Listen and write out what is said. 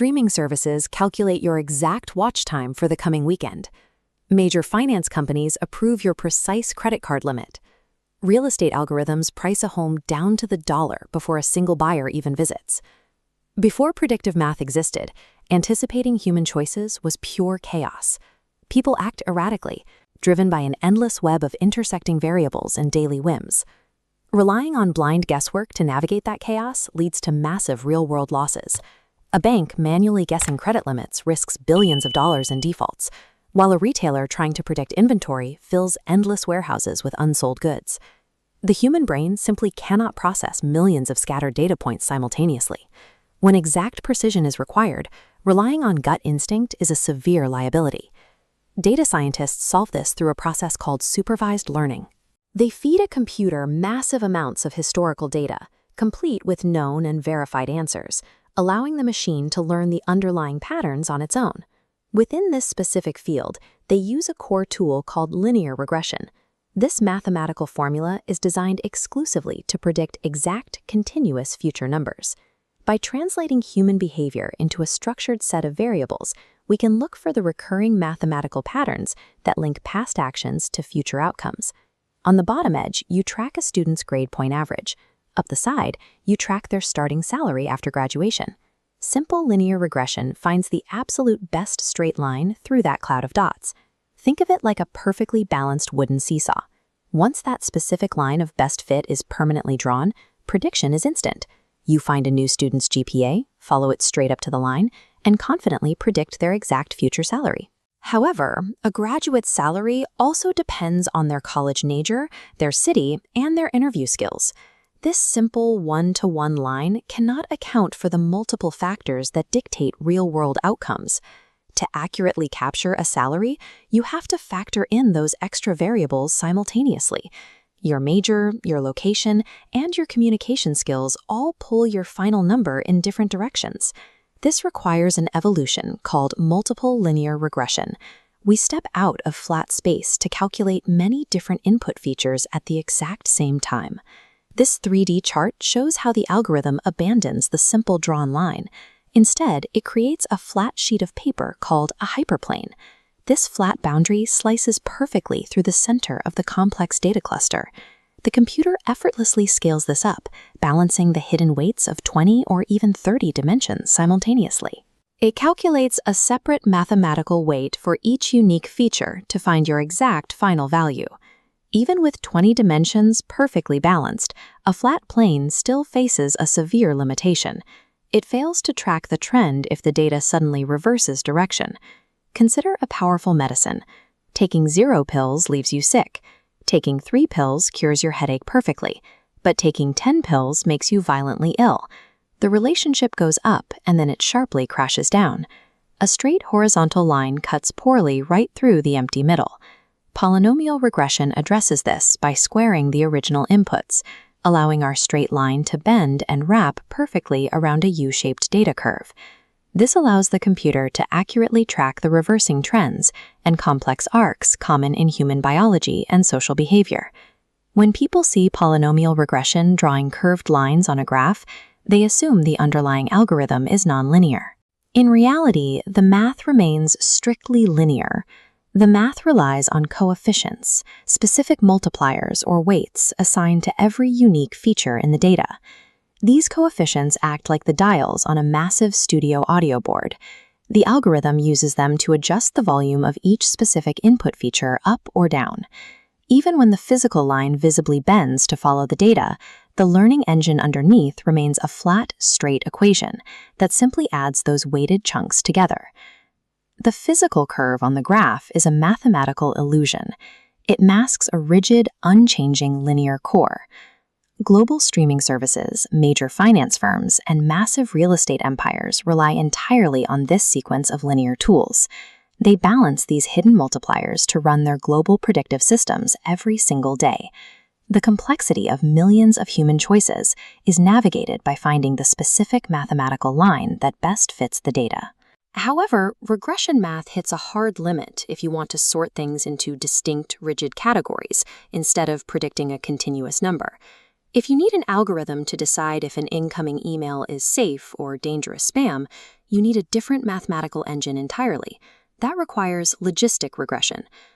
streaming services calculate your exact watch time for the coming weekend. Major finance companies approve your precise credit card limit. Real estate algorithms price a home down to the dollar before a single buyer even visits. Before predictive math existed, anticipating human choices was pure chaos. People act erratically, driven by an endless web of intersecting variables and daily whims. Relying on blind guesswork to navigate that chaos leads to massive real-world losses. A bank manually guessing credit limits risks billions of dollars in defaults, while a retailer trying to predict inventory fills endless warehouses with unsold goods. The human brain simply cannot process millions of scattered data points simultaneously. When exact precision is required, relying on gut instinct is a severe liability. Data scientists solve this through a process called supervised learning. They feed a computer massive amounts of historical data, complete with known and verified answers, allowing the machine to learn the underlying patterns on its own. Within this specific field, they use a core tool called linear regression. This mathematical formula is designed exclusively to predict exact, continuous future numbers. By translating human behavior into a structured set of variables, we can look for the recurring mathematical patterns that link past actions to future outcomes. On the bottom edge, you track a student's grade point average. Up the side, you track their starting salary after graduation. Simple linear regression finds the absolute best straight line through that cloud of dots. Think of it like a perfectly balanced wooden seesaw. Once that specific line of best fit is permanently drawn, prediction is instant. You find a new student's GPA, follow it straight up to the line, and confidently predict their exact future salary. However, a graduate's salary also depends on their college major, their city, and their interview skills. This simple one-to-one line cannot account for the multiple factors that dictate real-world outcomes. To accurately capture a salary, you have to factor in those extra variables simultaneously. Your major, your location, and your communication skills all pull your final number in different directions. This requires an evolution called multiple linear regression. We step out of flat space to calculate many different input features at the exact same time. This 3D chart shows how the algorithm abandons the simple drawn line. Instead, it creates a flat sheet of paper called a hyperplane. This flat boundary slices perfectly through the center of the complex data cluster. The computer effortlessly scales this up, balancing the hidden weights of 20 or even 30 dimensions simultaneously. It calculates a separate mathematical weight for each unique feature to find your exact final value. Even with 20 dimensions perfectly balanced, a flat plane still faces a severe limitation. It fails to track the trend if the data suddenly reverses direction. Consider a powerful medicine. Taking 0 pills leaves you sick. Taking 3 pills cures your headache perfectly, but taking 10 pills makes you violently ill. The relationship goes up and then it sharply crashes down. A straight horizontal line cuts poorly right through the empty middle. Polynomial regression addresses this by squaring the original inputs, allowing our straight line to bend and wrap perfectly around a U-shaped data curve. This allows the computer to accurately track the reversing trends and complex arcs common in human biology and social behavior. When people see polynomial regression drawing curved lines on a graph, they assume the underlying algorithm is nonlinear. In reality, the math remains strictly linear. The math relies on coefficients, specific multipliers or weights assigned to every unique feature in the data. These coefficients act like the dials on a massive studio audio board. The algorithm uses them to adjust the volume of each specific input feature up or down. Even when the physical line visibly bends to follow the data, the learning engine underneath remains a flat, straight equation that simply adds those weighted chunks together. The physical curve on the graph is a mathematical illusion. It masks a rigid, unchanging linear core. Global streaming services, major finance firms, and massive real estate empires rely entirely on this sequence of linear tools. They balance these hidden multipliers to run their global predictive systems every single day. The complexity of millions of human choices is navigated by finding the specific mathematical line that best fits the data. However, regression math hits a hard limit if you want to sort things into distinct, rigid categories instead of predicting a continuous number. If you need an algorithm to decide if an incoming email is safe or dangerous spam, you need a different mathematical engine entirely. That requires logistic regression.